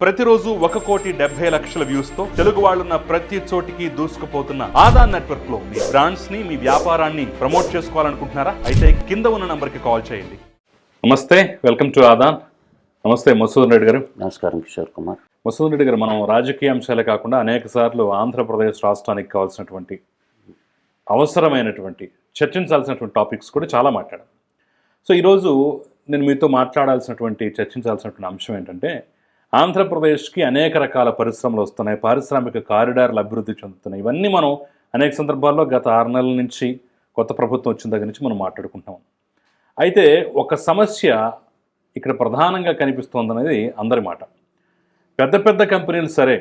ప్రతిరోజు 1,70,00,000 వ్యూస్ తో తెలుగు వాళ్ళున్న ప్రతి చోటికి దూసుకుపోతున్న ఆదాన్ నెట్వర్క్ లో మీ బ్రాండ్స్ ని మీ వ్యాపారాన్ని ప్రమోట్ చేసుకోవాలనుకుంటున్నారా? అయితే కింద ఉన్న నంబర్ కి కాల్ చేయండి. నమస్తే, వెల్కమ్ టు ఆదాన్. నమస్తే మసూదన్ రెడ్డి గారు. నమస్కారం కిషోర్ కుమార్. మసూదన్ రెడ్డి గారు, మనం రాజకీయ అంశాలే కాకుండా అనేక సార్లు ఆంధ్రప్రదేశ్ రాష్ట్రానికి కావాల్సినటువంటి అవసరమైనటువంటి చర్చించాల్సినటువంటి టాపిక్స్ కూడా చాలా మాట్లాడాం. సో ఈరోజు నేను మీతో మాట్లాడాల్సినటువంటి చర్చించాల్సినటువంటి అంశం ఏంటంటే, ఆంధ్రప్రదేశ్కి అనేక రకాల పరిశ్రమలు వస్తున్నాయి, పారిశ్రామిక కారిడార్లు అభివృద్ధి చెందుతున్నాయి. ఇవన్నీ మనం అనేక సందర్భాల్లో గత 6 నెలల నుంచి కొత్త ప్రభుత్వం వచ్చిన దగ్గర నుంచి మనం మాట్లాడుకుంటాం. అయితే ఒక సమస్య ఇక్కడ ప్రధానంగా కనిపిస్తోందనేది అందరి మాట. పెద్ద పెద్ద కంపెనీలు సరే,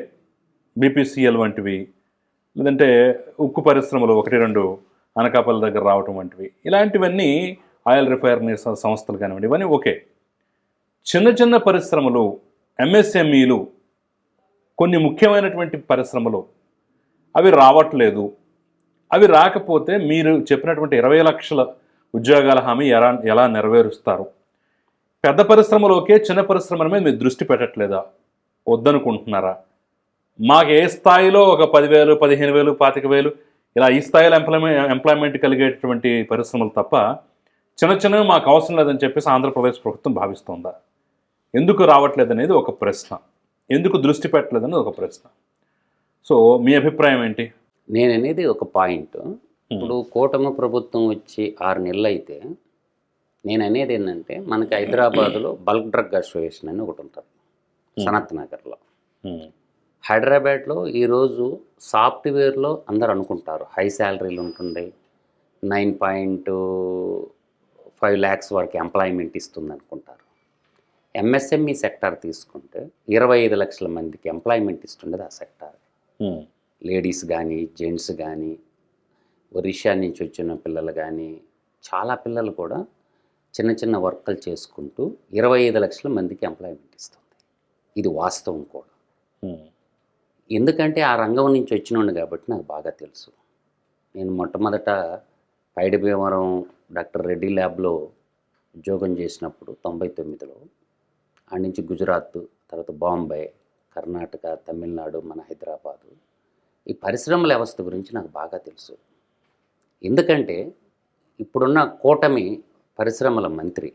బీపీసీఎల్ వంటివి, లేదంటే ఉక్కు పరిశ్రమలు 1-2 అనకాపల్లి దగ్గర రావటం వంటివి, ఇలాంటివన్నీ ఆయిల్ రిఫైనరీ సంస్థలు కానివ్వండి, ఇవన్నీ ఓకే. చిన్న చిన్న పరిశ్రమలు, ఎంఎస్ఎంఈలు, కొన్ని ముఖ్యమైనటువంటి పరిశ్రమలు అవి రావట్లేదు. అవి రాకపోతే మీరు చెప్పినటువంటి 20 లక్షల ఉద్యోగాల హామీ ఎలా నెరవేరుస్తారు? పెద్ద పరిశ్రమలోకే చిన్న పరిశ్రమల మీద మీరు దృష్టి పెట్టట్లేదా? వద్దనుకుంటున్నారా? మాకు ఏ స్థాయిలో ఒక 10,000, 15,000, 25,000 ఇలా ఈ స్థాయిలో ఎంప్లాయ్మెంట్ కలిగేటటువంటి పరిశ్రమలు తప్ప చిన్న చిన్నవి మాకు అవసరం లేదని చెప్పేసి ఆంధ్రప్రదేశ్ ప్రభుత్వం భావిస్తోందా? ఎందుకు రావట్లేదు అనేది ఒక ప్రశ్న, ఎందుకు దృష్టి పెట్టలేదని ఒక ప్రశ్న. సో మీ అభిప్రాయం ఏంటి? నేననేది ఒక పాయింట్. ఇప్పుడు కూటమి ప్రభుత్వం వచ్చి 6 నెలలు అయితే, నేను అనేది ఏంటంటే, మనకి హైదరాబాద్లో బల్క్ డ్రగ్ అసోసియేషన్ అని ఒకటి ఉంటుంది, సనత్ నగర్లో. హైదరాబాద్లో ఈరోజు సాఫ్ట్వేర్లో అందరు అనుకుంటారు హై శాలరీలు ఉంటుండే, 9.5 lakhs వరకు ఎంప్లాయ్మెంట్ ఇస్తుంది అనుకుంటారు. ఎంఎస్ఎంఈ సెక్టార్ తీసుకుంటే 25 లక్షల మందికి ఎంప్లాయ్మెంట్ ఇస్తుండేది ఆ సెక్టార్. లేడీస్ కానీ, జెంట్స్ కానీ, ఒరిస్సా నుంచి వచ్చిన పిల్లలు కానీ, చాలా పిల్లలు కూడా చిన్న చిన్న వర్కులు చేసుకుంటూ 25 లక్షల మందికి ఎంప్లాయ్మెంట్ ఇస్తుంది. ఇది వాస్తవం కూడా. ఎందుకంటే ఆ రంగం నుంచి వచ్చినోండి కాబట్టి నాకు బాగా తెలుసు. నేను మొట్టమొదట పైడి భీమవరం డాక్టర్ రెడ్డి ల్యాబ్లో ఉద్యోగం చేసినప్పుడు 99లో, ఆడ నుంచి గుజరాత్, తర్వాత బాంబే, కర్ణాటక, తమిళనాడు, మన హైదరాబాదు, ఈ పరిశ్రమల వ్యవస్థ గురించి నాకు బాగా తెలుసు. ఎందుకంటే ఇప్పుడున్న కూటమి పరిశ్రమల మంత్రి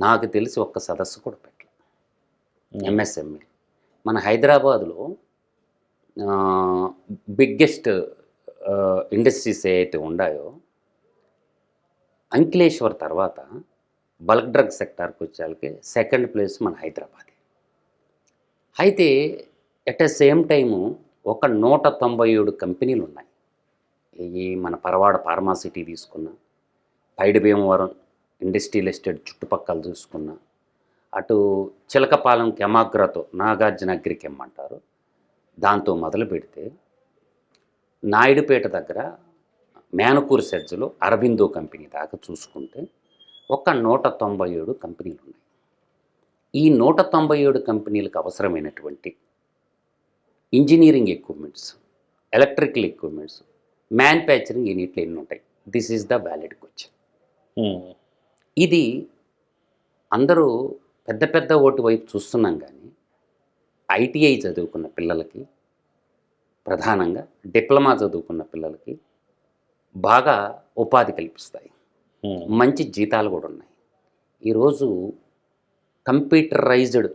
నాకు తెలిసి ఒక్క సదస్సు కూడా పెట్టలే ఎంఎస్ఎంఈ. మన హైదరాబాదులో బిగ్గెస్ట్ ఇండస్ట్రీస్ ఏవైతే ఉన్నాయో, అంకిలేశ్వర్ తర్వాత బల్క్ డ్రగ్ సెక్టార్కి వచ్చేకి సెకండ్ ప్లేస్ మన హైదరాబాద్. అయితే ఎట్ ద సేమ్ టైము ఒక 197 కంపెనీలు ఉన్నాయి. ఈ మన పరవాడ ఫార్మాసిటీ తీసుకున్న, పైడి భీమవరం ఇండస్ట్రియల్ ఎస్టేట్ చుట్టుపక్కల చూసుకున్న, అటు చిలకపాలెం కెమాగ్రాతో నాగార్జున అగ్రి కెమ్ అంటారు, దాంతో మొదలు పెడితే నాయుడుపేట దగ్గర మేనకూరు సెడ్జ్లో అరబిందో కంపెనీ దాకా చూసుకుంటే ఒక 197 కంపెనీలు ఉన్నాయి. ఈ 197 కంపెనీలకు అవసరమైనటువంటి engineering equipments, electrical equipments, manufacturing యూనిట్లు ఎన్ని ఉంటాయి? This is the valid question. ఇది అందరూ పెద్ద పెద్ద ఓటు వైపు చూస్తున్నాం, కానీ ఐటీఐ చదువుకున్న పిల్లలకి, ప్రధానంగా డిప్లొమా చదువుకున్న పిల్లలకి బాగా ఉపాధి కల్పిస్తాయి, మంచి జీతాలు కూడా ఉన్నాయి. ఈరోజు కంప్యూటరైజ్డ్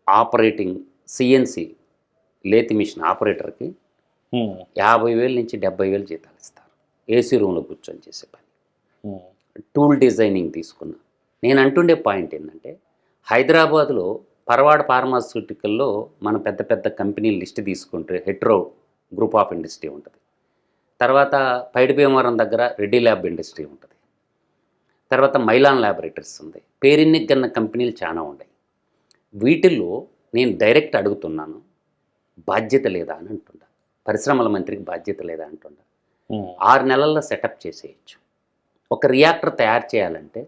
ఆపరేటింగ్ సిఎన్సి లేతి మిషన్ ఆపరేటర్కి 50,000 నుంచి 70,000 జీతాలు ఇస్తారు, ఏసీ రూమ్లో కూర్చొని చేసే పని. టూల్ డిజైనింగ్ తీసుకున్నా. నేను అంటుండే పాయింట్ ఏంటంటే, హైదరాబాద్లో పరవాడ ఫార్మాస్యూటికల్లో మన పెద్ద పెద్ద కంపెనీల లిస్ట్ తీసుకుంటే హెట్రో గ్రూప్ ఆఫ్ ఇండస్ట్రీ ఉంటుంది, తర్వాత పైడి భీమవరం దగ్గర రెడ్డి ల్యాబ్ ఇండస్ట్రీ ఉంటుంది, తర్వాత మైలాన్ ల్యాబొరేటరీస్ ఉంది, పేరెన్నికన్న కంపెనీలు చాలా ఉన్నాయి. వీటిల్లో నేను డైరెక్ట్ అడుగుతున్నాను, బాధ్యత లేదా అని అంటుండా, పరిశ్రమల మంత్రికి బాధ్యత లేదా అంటుండా. 6 నెలల్లో సెటప్ చేసేయచ్చు. ఒక రియాక్టర్ తయారు చేయాలంటే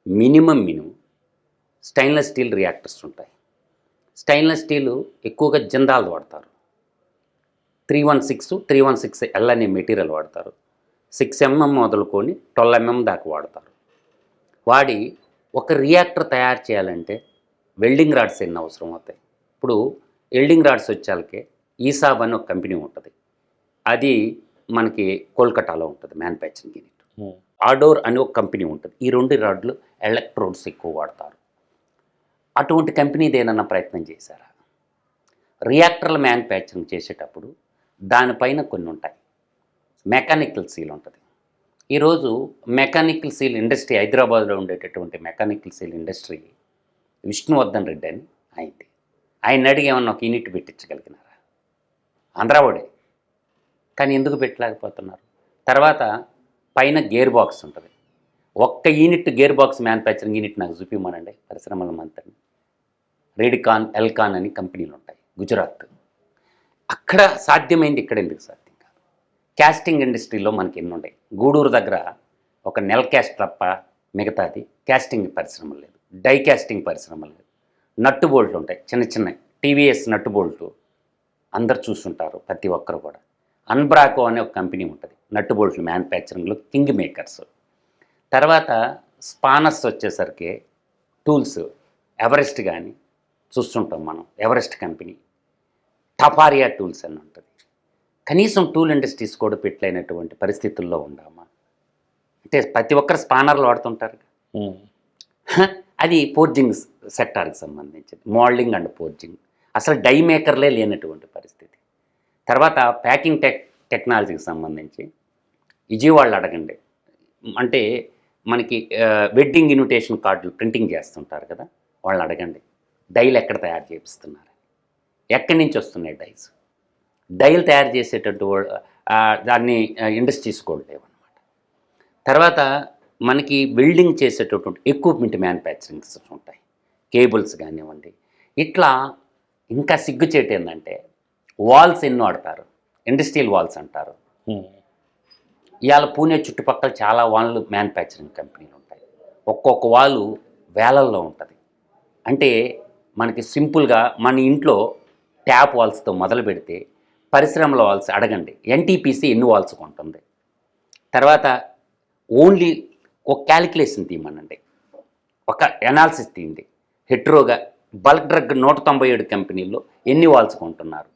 మినిమం స్టెయిన్లెస్ స్టీల్ రియాక్టర్స్ ఉంటాయి. స్టెయిన్లెస్ స్టీలు ఎక్కువగా జిందాల్ వాడతారు, 316 అనే మెటీరియల్ వాడతారు. 6mm మొదలుకొని 12mm దాకా వాడతారు. వాడి ఒక రియాక్టర్ తయారు చేయాలంటే వెల్డింగ్ రాడ్స్ ఎన్ని అవసరం అవుతాయి? ఇప్పుడు ఎల్డింగ్ రాడ్స్ వచ్చేళ్ళకే ఈసాబ్ అని ఒక కంపెనీ ఉంటుంది. అది మనకి కోల్కతాలో ఉంటుంది మ్యానుఫ్యాక్చరింగ్ యూనిట్. ఆడోర్ అని ఒక కంపెనీ ఉంటుంది. ఈ 2 రాడ్లు ఎలక్ట్రోడ్స్ ఎక్కువ వాడతారు. అటువంటి కంపెనీది ఏదన్నా ప్రయత్నం చేశారా? రియాక్టర్ల మ్యానుఫ్యాక్చరింగ్ చేసేటప్పుడు దానిపైన కొన్ని ఉంటాయి. మెకానికల్ సీల్ ఉంటుంది. ఈరోజు మెకానికల్ సీల్ ఇండస్ట్రీ హైదరాబాద్లో ఉండేటటువంటి mechanical seal industry Vishnuvardhan Reddy అని అయింది. ఆయన అడిగి ఏమన్నా ఒక యూనిట్ పెట్టించగలిగినారా? ఆంధ్రావాడే, కానీ ఎందుకు పెట్టలేకపోతున్నారు? తర్వాత పైన గేర్ బాక్స్ ఉంటుంది. ఒక్క unit gear box manufacturing unit నాకు చూపిమనండి పరిశ్రమల మంత్రిని. రెడ్కాన్, ఎల్కాన్ అని కంపెనీలు ఉంటాయి గుజరాత్. అక్కడ సాధ్యమైంది ఇక్కడ ఎందుకు సాధ్యం కాదు? క్యాస్టింగ్ ఇండస్ట్రీలో మనకి ఎన్ని ఉన్నాయి. గూడూరు దగ్గర ఒక నెల్ క్యాస్ట్ తప్ప మిగతాది క్యాస్టింగ్ పరిశ్రమలు లేదు, డై క్యాస్టింగ్ పరిశ్రమలు లేదు. నట్టు బోల్ట్లు ఉంటాయి చిన్న చిన్న టీవీఎస్ నట్టు బోల్ట్లు అందరు చూస్తుంటారు ప్రతి ఒక్కరు కూడా. అన్బ్రాకో అనే ఒక కంపెనీ ఉంటుంది నట్టు బోల్ట్లు మ్యానుఫ్యాక్చరింగ్లో కింగ్ మేకర్స్. తర్వాత స్పానర్స్ వచ్చేసరికి టూల్స్ ఎవరెస్ట్ కానీ చూస్తుంటాం మనం. ఎవరెస్ట్ కంపెనీ, టపారియా టూల్స్ అని ఉంటుంది. కనీసం టూల్ ఇండస్ట్రీస్ కూడా పెట్టలేనటువంటి పరిస్థితుల్లో ఉండామా? అంటే ప్రతి ఒక్కరు స్పానర్లు వాడుతుంటారు. అది ఫోర్జింగ్ సెక్టార్కి సంబంధించింది, మోల్డింగ్ అండ్ ఫోర్జింగ్. అసలు డై మేకర్లే లేనటువంటి పరిస్థితి. తర్వాత ప్యాకింగ్ టెక్నాలజీకి సంబంధించి విజయవాడలో అడగండి. అంటే మనకి వెడ్డింగ్ ఇన్విటేషన్ కార్డులు ప్రింటింగ్ చేస్తుంటారు కదా, వాళ్ళని అడగండి డైలు ఎక్కడ తయారు చేపిస్తున్నారు, ఎక్కడి నుంచి వస్తున్నాయి డైస్. డైలు తయారు చేసేటట్టు దాన్ని ఇండస్ట్రీస్ కూడా లేవన్నమాట. తర్వాత మనకి వెల్డింగ్ చేసేటటువంటి ఎక్విప్మెంట్ మ్యానుఫ్యాక్చరింగ్స్ ఉంటాయి, కేబుల్స్ కానివ్వండి. ఇట్లా ఇంకా సిగ్గుచేటు ఏంటంటే వాల్స్ ఎన్నో వాడతారు, ఇండస్ట్రియల్ వాల్స్ అంటారు. ఇవాళ పూణే చుట్టుపక్కల చాలా వాల్ మ్యానుఫ్యాక్చరింగ్ కంపెనీలు ఉంటాయి. ఒక్కొక్క వాలు వేలల్లో ఉంటుంది. అంటే మనకి సింపుల్గా మన ఇంట్లో ట్యాప్ వాల్స్తో మొదలు పెడితే పరిశ్రమల వాల్స్ అడగండి ఎన్టీపీసీ ఎన్ని వాల్స్ కొంటుంది. తర్వాత ఓన్లీ ఒక క్యాలిక్యులేషన్ తీయమనండి, ఒక ఎనాలిసిస్ తీయండి. హెట్రోగా బల్క్ డ్రగ్ 197 కంపెనీల్లో ఎన్ని వాల్స్ కొంటున్నారు,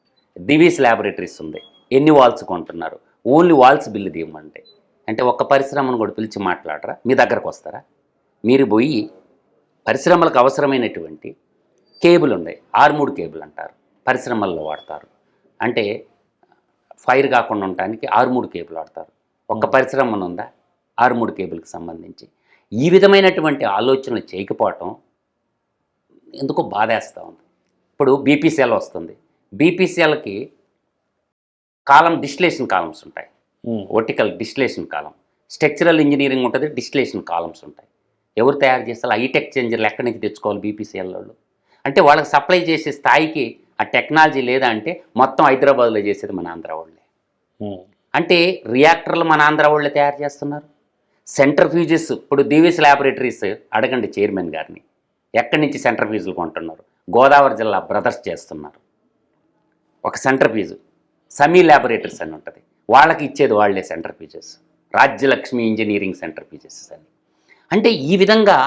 దివీస్ ల్యాబొరేటరీస్ ఉంది ఎన్ని వాల్స్ కొంటున్నారు, ఓన్లీ వాల్స్ బిల్లు తీయమంటే. అంటే ఒక్క పరిశ్రమను కూడా పిలిచి మాట్లాడరా? మీ దగ్గరకు వస్తారా? మీరు పోయి పరిశ్రమలకు అవసరమైనటువంటి కేబుల్ ఉన్నాయి, ఆర్మూడ్ కేబుల్ అంటారు, పరిశ్రమల్లో వాడతారు. అంటే ఫైర్ కాకుండా ఉండటానికి ఆర్మూడ్ కేబుల్ వాడతారు. ఒక్క పరిశ్రమ ఉందా ఆర్మూడ్ కేబుల్కి సంబంధించి? ఈ విధమైనటువంటి ఆలోచనలు చేయకపోవటం ఎందుకో బాధేస్తూ ఉంది. ఇప్పుడు బీపీసీఎల్ వస్తుంది, బీపీసీఎల్కి డిస్టిలేషన్ కాలమ్స్ ఉంటాయి, వర్టికల్ డిస్టిలేషన్ కాలం, స్ట్రక్చరల్ ఇంజనీరింగ్ ఉంటుంది, డిస్టిలేషన్ కాలమ్స్ ఉంటాయి. ఎవరు తయారు చేస్తారు? హీట్ ఎక్స్చేంజర్లు ఎక్కడి నుంచి తెచ్చుకోవాలి బీపీసీఎల్ వాళ్ళు? అంటే వాళ్ళకి సప్లై చేసే స్థాయికి ఆ టెక్నాలజీ లేదా అంటే మొత్తం హైదరాబాద్లో చేసేది మన ఆంధ్ర వాళ్ళే. అంటే రియాక్టర్లు మన ఆంధ్ర వాళ్ళే తయారు చేస్తున్నారు. సెంట్రిఫ్యూజెస్ ఇప్పుడు దివీస్ ల్యాబొరేటరీస్ అడగండి చైర్మన్ గారిని, ఎక్కడి నుంచి సెంట్రిఫ్యూజులు కొంటున్నారు? గోదావరి జిల్లా బ్రదర్స్ చేస్తున్నారు ఒక సెంట్రిఫ్యూజ్. సమీ ల్యాబొరేటరీస్ అని ఉంటుంది, వాళ్ళకి ఇచ్చేది వాళ్ళే సెంట్రిఫ్యూజెస్, రాజ్యలక్ష్మి ఇంజనీరింగ్ సెంట్రిఫ్యూజెస్ అని. అంటే ఈ విధంగా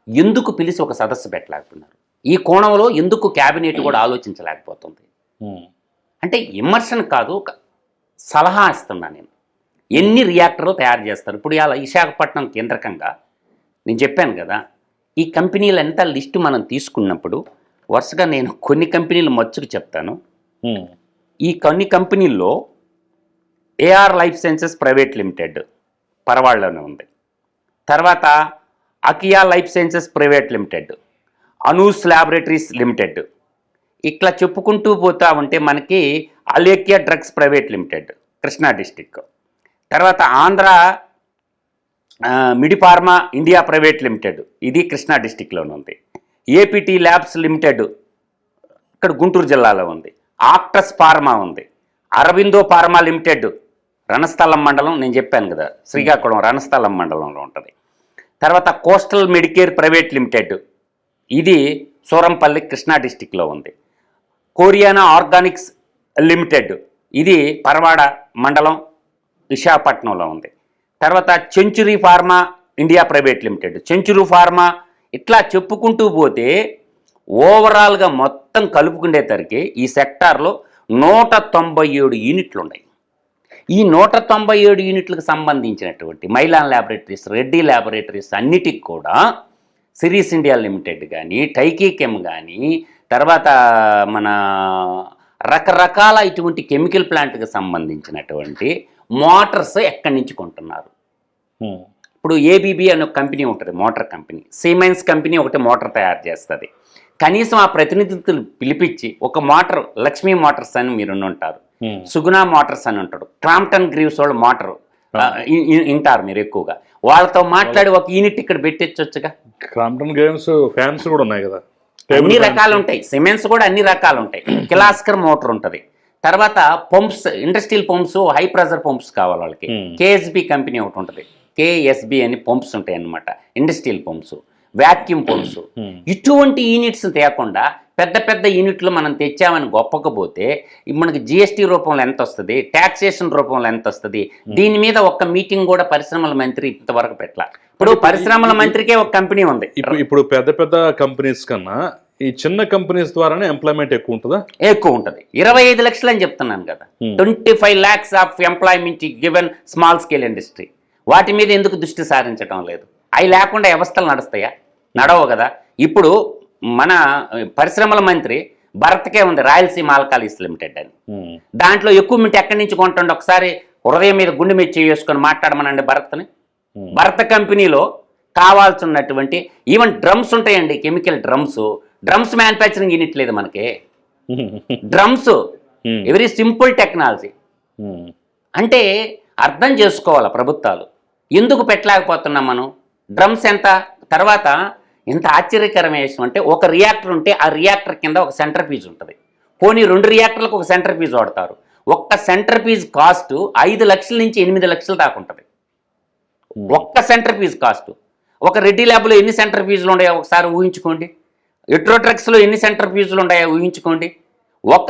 ఎందుకు పిలిచి ఒక సదస్సు పెట్టలేకపోతున్నారు? ఈ కోణంలో ఎందుకు క్యాబినెట్ కూడా ఆలోచించలేకపోతుంది? అంటే విమర్శన కాదు, ఒక సలహా ఇస్తున్నా నేను. ఎన్ని రియాక్టర్లు తయారు చేస్తారు? ఇప్పుడు ఇలా విశాఖపట్నం కేంద్రకంగా నేను చెప్పాను కదా, ఈ కంపెనీలు ఎంత లిస్టు మనం తీసుకున్నప్పుడు వరుసగా నేను కొన్ని కంపెనీలు మచ్చుకు చెప్తాను. ఈ కొన్ని కంపెనీల్లో AR life sciences private limited పరవాళ్ళలోనే ఉంది. తర్వాత అకియా life sciences private limited, Anu's laboratories limited, ఇట్లా చెప్పుకుంటూ పోతా ఉంటే మనకి అలేకియా drugs private limited Krishna district, తర్వాత ఆంధ్ర మిడిఫార్మా ఇండియా ప్రైవేట్ లిమిటెడ్, ఇది కృష్ణా డిస్టిక్లోనే ఉంది. ఏపీటీ ల్యాబ్స్ లిమిటెడ్ ఇక్కడ గుంటూరు జిల్లాలో ఉంది. ఆక్టస్ ఫార్మా ఉంది. అరవిందో ఫార్మా లిమిటెడ్ రణస్థలం మండలం, నేను చెప్పాను కదా శ్రీకాకుళం రణస్థలం మండలంలో ఉంటుంది. తర్వాత కోస్టల్ మెడికేర్ ప్రైవేట్ లిమిటెడ్, ఇది సూరంపల్లి కృష్ణా డిస్టిక్లో ఉంది. కోరియానా ఆర్గానిక్స్ లిమిటెడ్, ఇది పరవాడ మండలం విశాఖపట్నంలో ఉంది. తర్వాత century pharma India private limited, century pharma, ఇట్లా చెప్పుకుంటూ పోతే ఓవరాల్గా మొత్తం కలుపుకునేసరికి ఈ సెక్టార్లో 197 యూనిట్లు ఉన్నాయి. ఈ 197 యూనిట్లకు సంబంధించినటువంటి మైలాన్ ల్యాబొరేటరీస్, రెడ్డి ల్యాబొరేటరీస్ అన్నిటికి కూడా సిరీస్ ఇండియా లిమిటెడ్ కానీ, టైకీకెమ్ కానీ, తర్వాత మన రకరకాల ఇటువంటి కెమికల్ ప్లాంట్కి సంబంధించినటువంటి మోటార్స్ ఎక్కడి నుంచి కొంటున్నారు. ఇప్పుడు ఏబీబీ అనే ఒక కంపెనీ ఉంటుంది, మోటార్ కంపెనీ. సిమెన్స్ కంపెనీ ఒకటి మోటార్ తయారు చేస్తుంది. కనీసం ఆ ప్రతినిధులు పిలిపించి ఒక మోటార్, లక్ష్మీ మోటార్స్ అని మీరు ఉంటారు, సుగుణా మోటార్స్ అని ఉంటాడు, క్రాంప్టన్ గ్రీవ్స్ వాళ్ళు మోటార్ వింటారు మీరు ఎక్కువగా. వాళ్ళతో మాట్లాడి ఒక యూనిట్ ఇక్కడ పెట్టించవచ్చుగా. క్రాంప్టన్ గ్రీవ్స్ ఫ్యాన్స్ కూడా ఉన్నాయి కదా, అన్ని రకాలు ఉంటాయి. సిమెంట్స్ కూడా అన్ని రకాలు ఉంటాయి. కిలాస్కర్ మోటార్ ఉంటుంది. తర్వాత pumps, industrial pumps, high pressure pumps కావాలి వాళ్ళకి. కేఎస్బి కంపెనీ ఒకటి ఉంటుంది, కేఎస్బి అని పంప్స్ ఉంటాయి అన్నమాట, ఇండస్ట్రియల్ పంప్స్, వ్యాక్యూమ్ పంప్స్. ఇటువంటి యూనిట్స్ తేకుండా పెద్ద పెద్ద యూనిట్లు మనం తెచ్చామని గొప్పకపోతే మనకి జిఎస్టీ రూపంలో ఎంత వస్తుంది, ట్యాక్సేషన్ రూపంలో ఎంత వస్తుంది, దీని మీద ఒక్క మీటింగ్ కూడా పరిశ్రమల మంత్రి ఇంతవరకు పెట్టాల. ఇప్పుడు పరిశ్రమల మంత్రికే ఒక కంపెనీ ఉంది. ఇప్పుడు పెద్ద పెద్ద కంపెనీస్ కన్నా ఈ చిన్న కంపెనీస్ ద్వారానే ఎంప్లాయ్మెంట్ ఎక్కువ ఉంటుందా? ఎక్కువ ఉంటుంది. 25 లక్షలు అని చెప్తున్నాను కదా. 25 lakhs of employment given small scale industry. వాటి మీద ఎందుకు దృష్టి సారించడం లేదు? అవి లేకుండా వ్యవస్థలు నడుస్తాయా? నడవు కదా. ఇప్పుడు మన పరిశ్రమల మంత్రి భరత్కే ఉంది, రాయలసీమ ఆల్కాలీస్ లిమిటెడ్ అని. దాంట్లో ఎక్విప్మెంట్ ఎక్కడి నుంచి కొంటుండే ఒకసారి హృదయం మీద గుండె మీద చేసుకొని మాట్లాడమనండి భరత్ని. భరత్ కంపెనీలో కావాల్సినటువంటి ఈవెన్ డ్రమ్స్ ఉంటాయండి, కెమికల్ డ్రమ్స్ మ్యానుఫ్యాక్చరింగ్ యూనిట్ లేదు మనకి. Drums very simple technology. అంటే అర్థం చేసుకోవాలి ప్రభుత్వాలు, ఎందుకు పెట్టలేకపోతున్నాం మనం. డ్రమ్స్ ఎంత? తర్వాత ఎంత ఆశ్చర్యకరమైన విషయం అంటే, ఒక రియాక్టర్ ఉంటే ఆ రియాక్టర్ కింద ఒక సెంటర్ పీజ్ ఉంటుంది. పోనీ 2 రియాక్టర్లకు ఒక సెంటర్ పీజ్ వాడతారు. ఒక్క సెంటర్ పీజ్ కాస్ట్ 5 లక్షల నుంచి 8 లక్షల దాకా ఉంటుంది. ఒక్క సెంటర్ పీజ్ కాస్ట్. ఒక రెడ్డి ల్యాబ్లో ఎన్ని సెంటర్ పీజులు ఉన్నాయో ఒకసారి ఊహించుకోండి. ఎట్రోట్రక్స్లో ఎన్ని సెంటర్ పీజులు ఉన్నాయో ఊహించుకోండి. ఒక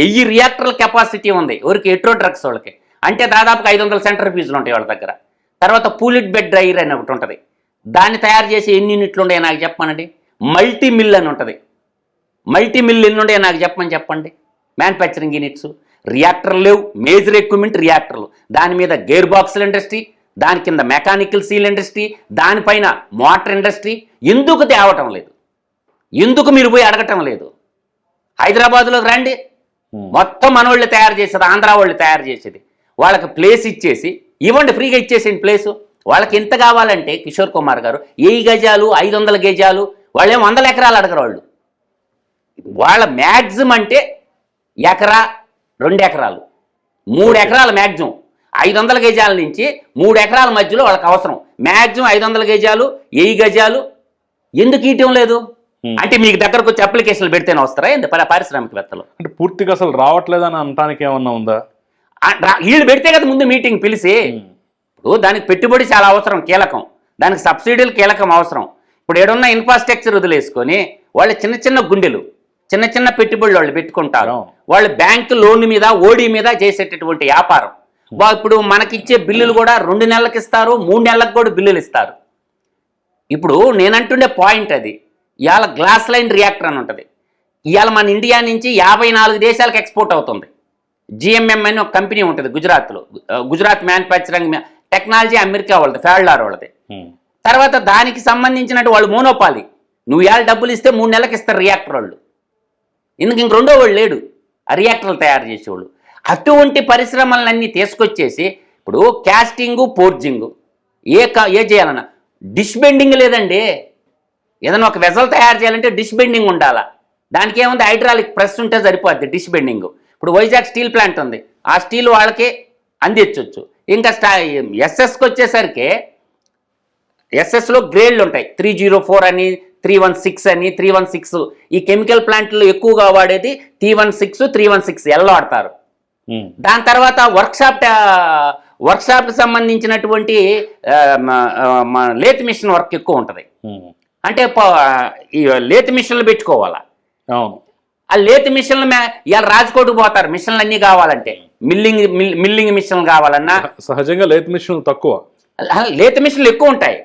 1000 రియాక్టర్ల కెపాసిటీ ఉంది ఎవరికి? ఎట్రోట్రక్స్ వాళ్ళకి. అంటే దాదాపుగా 500 సెంటర్ పీజులు ఉంటాయి వాళ్ళ దగ్గర. తర్వాత పూలిట్ బెడ్ డ్రైర్ అని ఒకటి ఉంటుంది, దాన్ని తయారు చేసి ఎన్ని యూనిట్లు ఉన్నాయో నాకు చెప్పమనండి. మల్టీ మిల్ అని ఉంటుంది, మల్టీ మిల్ ఎన్ని ఉన్నాయో నాకు చెప్పండి. మ్యానుఫ్యాక్చరింగ్ యూనిట్స్, రియాక్టర్లు లేవు, మేజర్ ఎక్విప్మెంట్ రియాక్టర్లు, దాని మీద గేర్ బాక్సుల ఇండస్ట్రీ, దాని కింద మెకానికల్ సీల్ ఇండస్ట్రీ, దానిపైన మోటార్ ఇండస్ట్రీ. ఎందుకు తేవటం లేదు? ఎందుకు మీరు పోయి అడగటం లేదు? హైదరాబాద్లోకి రండి, మొత్తం మనోళ్ళు తయారు చేసేది, ఆంధ్ర వాళ్ళు తయారు చేసేది. వాళ్ళకి ప్లేస్ ఇచ్చేసి ఇవ్వండి, ఫ్రీగా ఇచ్చేసేయండి ప్లేసు. వాళ్ళకి ఎంత కావాలంటే కిషోర్ కుమార్ గారు 1000 గజాలు, 500 గజాలు, వాళ్ళేం 100 ఎకరాలు అడగరు. వాళ్ళ మ్యాక్సిమం అంటే ఎకరా, 2 ఎకరాలు, 3 ఎకరాలు మ్యాక్సిమం. 500 గజాల నుంచి 3 ఎకరాల మధ్యలో వాళ్ళకి అవసరం. మ్యాక్సిమం 500 గజాలు, 1000 గజాలు. ఎందుకు ఇవ్వటం లేదు? అంటే మీకు దగ్గరకు వచ్చి అప్లికేషన్లు పెడితేనే వస్తారా ఏంది పారిశ్రామికవేత్తలు? అంటే పూర్తిగా అసలు రావట్లేదని అనడానికి ఏమన్నా ఉందా? వీళ్ళు పెడితే కదా ముందు మీటింగ్ పిలిచి. ఇప్పుడు దానికి పెట్టుబడి చాలా అవసరం, కీలకం. దానికి సబ్సిడీలు కీలకం అవసరం. ఇప్పుడు ఏడున్న ఇన్ఫ్రాస్ట్రక్చర్ వదిలేసుకొని వాళ్ళు చిన్న గుండెలు, చిన్న పెట్టుబడులు వాళ్ళు పెట్టుకుంటారు. వాళ్ళు బ్యాంకు లోన్ మీద, ఓడి మీద చేసేటటువంటి వ్యాపారం. ఇప్పుడు మనకిచ్చే బిల్లులు కూడా 2 నెలలకు ఇస్తారు, 3 నెలలకు కూడా బిల్లులు ఇస్తారు. ఇప్పుడు నేనంటుండే పాయింట్ అది. ఇవాళ గ్లాస్ లైన్ రియాక్టర్ అని ఉంటుంది. ఇవాళ మన ఇండియా నుంచి 54 దేశాలకు ఎక్స్పోర్ట్ అవుతుంది. జిఎంఎం అని ఒక కంపెనీ ఉంటుంది గుజరాత్లో, గుజరాత్ మ్యానుఫ్యాక్చరింగ్ టెక్నాలజీ, అమెరికా వాళ్ళది, ఫెడలార్ వాళ్ళది. తర్వాత దానికి సంబంధించినట్టు వాళ్ళు మోనోపాలి. నువ్వు ఇవాళ డబ్బులు ఇస్తే 3 నెలలకు ఇస్తారు రియాక్టర్ వాళ్ళు. ఎందుకు? ఇంక రెండో వాళ్ళు లేడు ఆ రియాక్టర్లు తయారు చేసేవాళ్ళు. అటువంటి పరిశ్రమలన్నీ తీసుకొచ్చేసి ఇప్పుడు క్యాస్టింగు, ఫోర్జింగు ఏ చేయాలన్నా డిష్ బెండింగ్ లేదండి. ఏదైనా ఒక వెజల్ తయారు చేయాలంటే డిష్ బెండింగ్ ఉండాలా. దానికి ఏముంది? హైడ్రాలిక్ ప్రెస్ ఉంటే సరిపోద్ది డిష్ బెండింగ్. ఇప్పుడు వైజాగ్ స్టీల్ ప్లాంట్ ఉంది, ఆ స్టీల్ వాళ్ళకి అందించవచ్చు. ఇంకా ఎస్ఎస్కి వచ్చేసరికి ఎస్ఎస్లో గ్రేడ్లు ఉంటాయి, 304 అని, 316 అని, 316. ఈ కెమికల్ ప్లాంట్లో ఎక్కువగా వాడేది 316, 316 ఎల్ వాడతారు. దాని తర్వాత వర్క్షాప్కి సంబంధించినటువంటి లేత్ మిషన్ వర్క్ ఎక్కువ ఉంటుంది. అంటే ఈ లేత్ మిషన్లు పెట్టుకోవాలా. ఆ లేత్ మిషన్లు ఇవాళ రాజ్కోట్కి పోతారు మిషన్లు అన్నీ కావాలంటే. మిల్లింగ్ మిషన్లు కావాలన్నా సహజంగా లేత్ మిషన్లు తక్కువ. లేత మిషన్లు ఎక్కువ ఉంటాయి.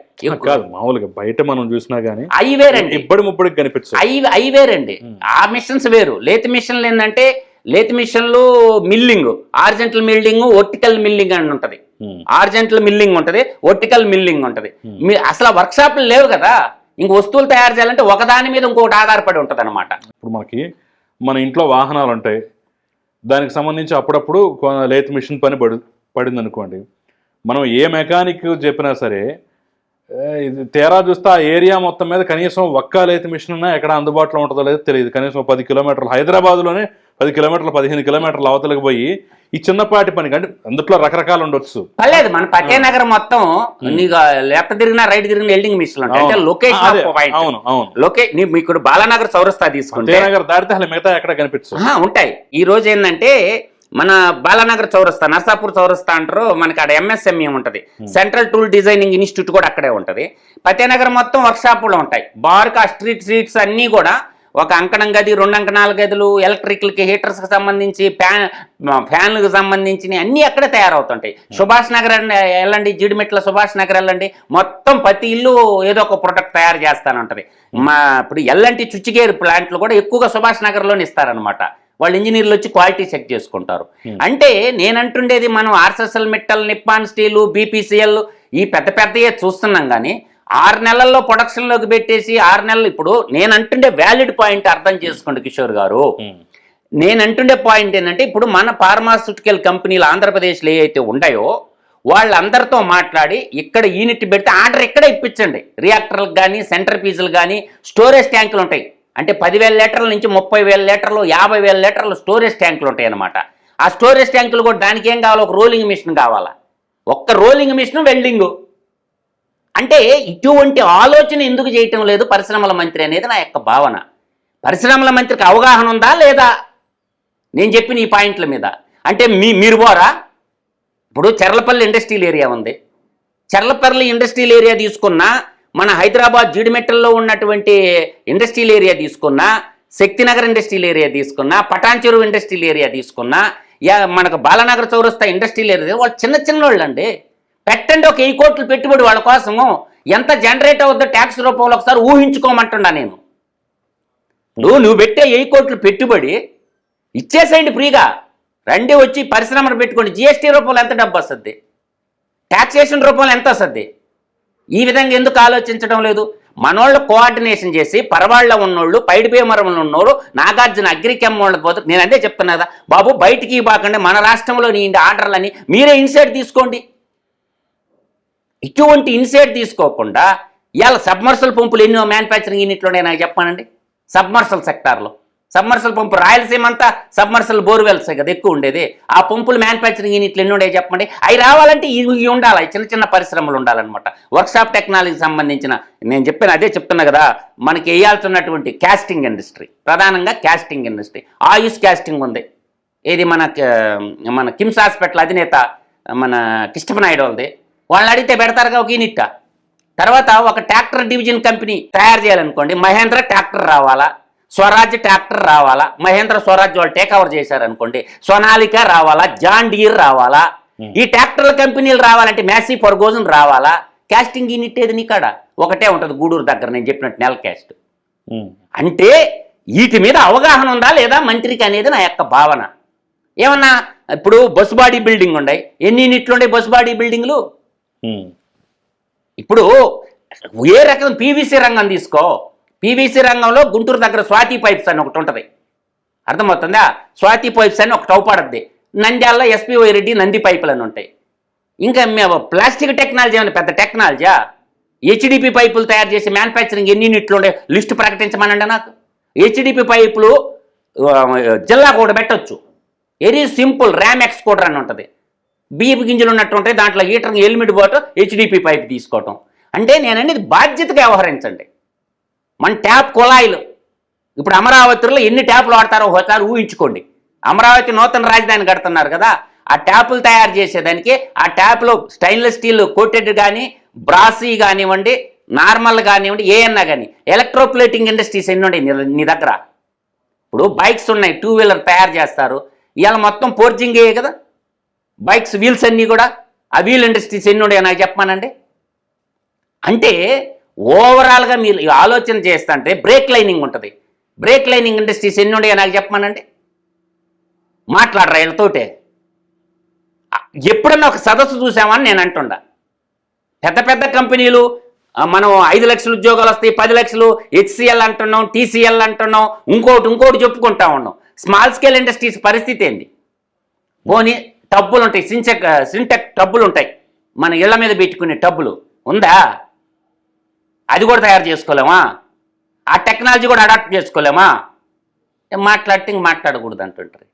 కాదు, మామూలుగా బయట మనం చూసినా గానీ అవి వేరండి, ఇబ్బడి ముబ్బడికి కనిపించాయి. అవి వేరండి. ఆ మిషన్స్ వేరు. లేత మిషన్లు ఏంటంటే లేత్ మిషన్లు మిల్లింగ్, ఆర్జెంటల్ మిల్లింగ్, వర్టికల్ మిల్లింగ్ అని ఉంటది. ఆర్జెంటల్ మిల్లింగ్ ఉంటది, వర్టికల్ మిల్లింగ్ ఉంటది. అసలు వర్క్షాప్లు లేవు కదా, ఇంక వస్తువులు తయారు చేయాలంటే ఒకదాని మీద ఇంకొకటి ఆధారపడి ఉంటది అనమాట. ఇప్పుడు మనకి మన ఇంట్లో వాహనాలు ఉంటాయి, దానికి సంబంధించి అప్పుడప్పుడు లేత్ మిషన్ పని పడింది అనుకోండి, మనం ఏ మెకానిక్ చెప్పినా సరే ఇది తేరా చూస్తే ఆ ఏరియా మొత్తం మీద కనీసం ఒక్క లేత్ మిషన్ ఉన్నా ఎక్కడ అందుబాటులో ఉంటుందో లేదో తెలియదు. కనీసం 10 కిలోమీటర్లు, హైదరాబాద్లోనే 10 కిలోమీటర్లు 15 కిలోమీటర్ల అవతలకు పోయి ఈ చిన్నపాటి పని అంటే అందులో రకరకాలు ఉండొచ్చు. పర్లేదు, మన పట్టేనగర్ మొత్తం నీకు లెఫ్ట్ తిరిగినా రైట్ తిరిగిన ఎల్డింగ్ మిషన్లు ఉంటాయి. అంటే లొకేషన్ మీకు బాలానగర్ చౌరస్తా తీసుకుంటే దాటితే అసలు మిగతా ఎక్కడ కనిపించు ఉంటాయి. ఈ రోజు ఏంటంటే మన బాలానగర్ చౌరస్తా, నర్సాపూర్ చౌరస్తా అంటారు, మనకి అక్కడ ఎంఎస్ఎంఈ ఉంటుంది, సెంట్రల్ టూల్ డిజైనింగ్ ఇన్స్టిట్యూట్ కూడా అక్కడే ఉంటుంది. పట్టేనగర్ మొత్తం వర్క్షాపులు ఉంటాయి. బార్కు ఆ స్ట్రీట్స్ అన్నీ కూడా ఒక అంకణం గది, 2 అంకణాల గదులు, ఎలక్ట్రికల్కి, హీటర్స్కి సంబంధించి, ఫ్యాన్లకు సంబంధించి అన్నీ అక్కడే తయారవుతుంటాయి. సుభాష్ నగర్ వెళ్ళండి, జీడిమెట్ల సుభాష్ నగర్ వెళ్ళండి, మొత్తం ప్రతి ఇల్లు ఏదో ఒక ప్రొడక్ట్ తయారు చేస్తానంటది. ఇప్పుడు ఎల్లంటి చుచ్చిగేరు ప్లాంట్లు కూడా ఎక్కువగా సుభాష్ నగర్లోనే ఇస్తారనమాట. వాళ్ళు ఇంజనీర్లు వచ్చి క్వాలిటీ చెక్ చేసుకుంటారు. అంటే నేనంటుండేది మనం RSL Mittal, Nippon steel, BPCL ఈ పెద్దయే చూస్తున్నాం కానీ 6 నెలల్లో ప్రొడక్షన్లోకి పెట్టేసి 6 నెలలు. ఇప్పుడు నేనంటుండే వ్యాలిడ్ పాయింట్ అర్థం చేసుకోండి కిషోర్ గారు. నేనంటుండే పాయింట్ ఏంటంటే ఇప్పుడు మన ఫార్మాస్యూటికల్ కంపెనీలు ఆంధ్రప్రదేశ్లో ఏవైతే ఉన్నాయో వాళ్ళందరితో మాట్లాడి ఇక్కడ యూనిట్ పెడితే ఆర్డర్ ఇక్కడే ఇప్పించండి. రియాక్టర్లకు కానీ, సెంటర్ పీజులు కానీ, స్టోరేజ్ ట్యాంకులు ఉంటాయి. అంటే 10,000 లీటర్ల నుంచి 30,000 లీటర్లు, 50,000 లీటర్లు స్టోరేజ్ ట్యాంకులు ఉంటాయి అన్నమాట. ఆ స్టోరేజ్ ట్యాంకులు కూడా దానికి ఏం కావాలి, ఒక రోలింగ్ మిషన్ కావాలా, ఒక్క రోలింగ్ మిషన్, వెల్డింగు. అంటే ఇటువంటి ఆలోచన ఎందుకు చేయటం లేదు పరిశ్రమల మంత్రి అనేది నా యొక్క భావన. పరిశ్రమల మంత్రికి అవగాహన ఉందా లేదా నేను చెప్పిన ఈ పాయింట్ల మీద? అంటే మీరు పోరా, ఇప్పుడు చెర్లపల్లి ఇండస్ట్రియల్ ఏరియా ఉంది, చెర్లపల్లి ఇండస్ట్రియల్ ఏరియా తీసుకున్నా, మన హైదరాబాద్ జీడిమెట్టల్లో ఉన్నటువంటి ఇండస్ట్రియల్ ఏరియా తీసుకున్నా, శక్తినగర్ ఇండస్ట్రియల్ ఏరియా తీసుకున్నా, పటాన్ చెరువు ఇండస్ట్రియల్ ఏరియా తీసుకున్నా, మనకు బాలానగర్ చౌరస్తా ఇండస్ట్రియల్ ఏరియా, వాళ్ళు చిన్న వాళ్ళు అండి. పెట్టండి ఒక 1000 కోట్లు పెట్టుబడి వాళ్ళ కోసము. ఎంత జనరేట్ అవుద్దో ట్యాక్స్ రూపంలో ఒకసారి ఊహించుకోమంటున్నా నేను. నువ్వు పెట్టే 1000 కోట్లు పెట్టుబడి ఇచ్చేసేయండి ఫ్రీగా, రండి వచ్చి పరిశ్రమను పెట్టుకోండి. జిఎస్టీ రూపంలో ఎంత డబ్బు వస్తుంది, ట్యాక్సేషన్ రూపంలో ఎంత వస్తుంది? ఈ విధంగా ఎందుకు ఆలోచించడం లేదు? మనోళ్ళు కోఆర్డినేషన్ చేసి పరవాళ్ళ ఉన్నోళ్ళు, పైడిపేమరంలో ఉన్నోళ్ళు, నాగార్జున అగ్రికెమ్ వాళ్ళు పోతే నేను అదే చెప్తున్నా కదా బాబు, బయటికి బాకండి మన రాష్ట్రంలో నీ ఆర్డర్లని మీరే ఇన్సైడ్ తీసుకోండి. ఇటువంటి ఇన్సైడ్ తీసుకోకుండా ఇవాళ సబ్మర్సల్ పంపులు ఎన్నో మ్యానుఫ్యాక్చరింగ్ యూనిట్లోనే నాకు చెప్పానండి. సబ్మర్సల్ సెక్టార్లో సబ్మర్సల్ పంపు, రాయలసీమ అంతా సబ్మర్సల్ బోర్వెల్స్ కదా ఎక్కువ ఉండేది. ఆ పంపులు మ్యానుఫ్యాక్చరింగ్ యూనిట్లు ఎన్ని ఉండేవి చెప్పండి. అవి రావాలంటే ఇవి ఉండాలి, చిన్న పరిశ్రమలు ఉండాలన్నమాట. వర్క్షాప్ టెక్నాలజీకి సంబంధించిన నేను అదే చెప్తున్నా కదా, మనకి వేయాల్సినటువంటి క్యాస్టింగ్ ఇండస్ట్రీ, ప్రధానంగా క్యాస్టింగ్ ఇండస్ట్రీ, ఆయుష్ క్యాస్టింగ్ ఉంది. ఇది మన కిమ్స్ హాస్పిటల్ అధినేత మన కృష్ణనాయుడు వాళ్ళది. వాళ్ళని అడిగితే పెడతారుగా ఒక యూనిట్. తర్వాత ఒక ట్రాక్టర్ డివిజన్ కంపెనీ తయారు చేయాలనుకోండి, మహేంద్ర ట్రాక్టర్ రావాలా, స్వరాజ్ ట్రాక్టర్ రావాలా, మహేంద్ర స్వరాజ్ వాళ్ళు టేక్ ఓవర్ చేశారనుకోండి, సోనాలిక రావాలా, జాన్ డీర్ రావాలా. ఈ ట్రాక్టర్ల కంపెనీలు రావాలంటే మ్యాసీ ఫర్గూసన్ రావాలా. క్యాస్టింగ్ యూనిట్ ఏది నీకాడ ఒకటే ఉంటుంది, గూడూరు దగ్గర, నేను చెప్పినట్టు నెల క్యాస్ట్. అంటే వీటి మీద అవగాహన ఉందా లేదా మంత్రికి అనేది నా యొక్క భావన. ఏమన్నా ఇప్పుడు బస్ బాడీ బిల్డింగ్ ఉన్నాయి, ఎన్ని యూనిట్లు ఉన్నాయి బస్ బాడీ బిల్డింగ్లు? ఇప్పుడు ఏ రకం పీవీసీ రంగం తీసుకో, పీవీసీ రంగంలో గుంటూరు దగ్గర స్వాతి పైప్స్ అని ఒకటి ఉంటుంది, అర్థమవుతుందా? స్వాతి పైప్స్ అని ఒకటి అవుపడుద్ది. నంద్యాలలో ఎస్పీఓ రెడ్డి నంది పైపులు అని ఉంటాయి. ఇంకా ప్లాస్టిక్ టెక్నాలజీ ఏమైనా పెద్ద టెక్నాలజీయా? హెచ్డిపి పైపులు తయారు చేసే మ్యానుఫ్యాక్చరింగ్ ఎన్ని యూనిట్లు ఉండే లిస్టు ప్రకటించమనండి నాకు. హెచ్డిపి పైపులు జిల్లా కూడా పెట్టచ్చు. వెరీ సింపుల్, ర్యామ్ ఎక్స్పోర్టర్ అని ఉంటుంది, బియ్యపు గింజలు ఉన్నట్టు ఉంటాయి, దాంట్లో హీటర్ ఎలిమిట్ పోవటం, హెచ్డిపి పైప్ తీసుకోవటం. అంటే నేననేది బాధ్యతగా వ్యవహరించండి. మన ట్యాప్ కుళాయిలు ఇప్పుడు అమరావతిలో ఎన్ని ట్యాపులు వాడతారో ఒకసారి ఊహించుకోండి. అమరావతి నూతన రాజధాని కడుతున్నారు కదా, ఆ ట్యాపులు తయారు చేసేదానికి ఆ ట్యాప్లో స్టెయిన్లెస్ స్టీల్ కోటెడ్ కానీ, బ్రాసీ కానివ్వండి, నార్మల్ కానివ్వండి, ఏమన్నా కానీ ఎలక్ట్రోప్లేటింగ్ ఇండస్ట్రీస్ ఎన్ని ఉన్నాయి నీ దగ్గర? ఇప్పుడు బైక్స్ ఉన్నాయి, 2 వీలర్ తయారు చేస్తారు, ఇవాళ మొత్తం ఫోర్జింగ్ కదా బైక్స్ వీల్స్ అన్నీ కూడా. ఆ వీల్ ఇండస్ట్రీస్ ఎన్ని ఉన్నాయో నాకు చెప్పమానండి. అంటే ఓవరాల్గా మీరు ఆలోచన చేస్తుంటే బ్రేక్ లైనింగ్ ఉంటుంది. బ్రేక్ లైనింగ్ ఇండస్ట్రీస్ ఎన్ని ఉన్నాయో నాకు చెప్పమానండి. మాట్లాడరా వీళ్ళతోటే. ఎప్పుడన్నా ఒక సదస్సు చూసామని నేను అంటుండా. పెద్ద పెద్ద కంపెనీలు మనం 5 లక్షల ఉద్యోగాలు వస్తాయి, 10 లక్షలు, హెచ్సిఎల్ అంటున్నాం, టీసీఎల్ అంటున్నాం, ఇంకోటి చెప్పుకుంటా ఉన్నాం. స్మాల్ స్కేల్ ఇండస్ట్రీస్ పరిస్థితి ఏంది? పోనీ టబ్బులు ఉంటాయి, సింటెక్ టబ్బులు ఉంటాయి, మన ఇళ్ల మీద పెట్టుకునే టబ్బులు ఉందా? అది కూడా తయారు చేసుకోలేమా? ఆ టెక్నాలజీ కూడా అడాప్ట్ చేసుకోలేమా? మాట్లాడితే ఇంక మాట్లాడకూడదు అంటుంటారు.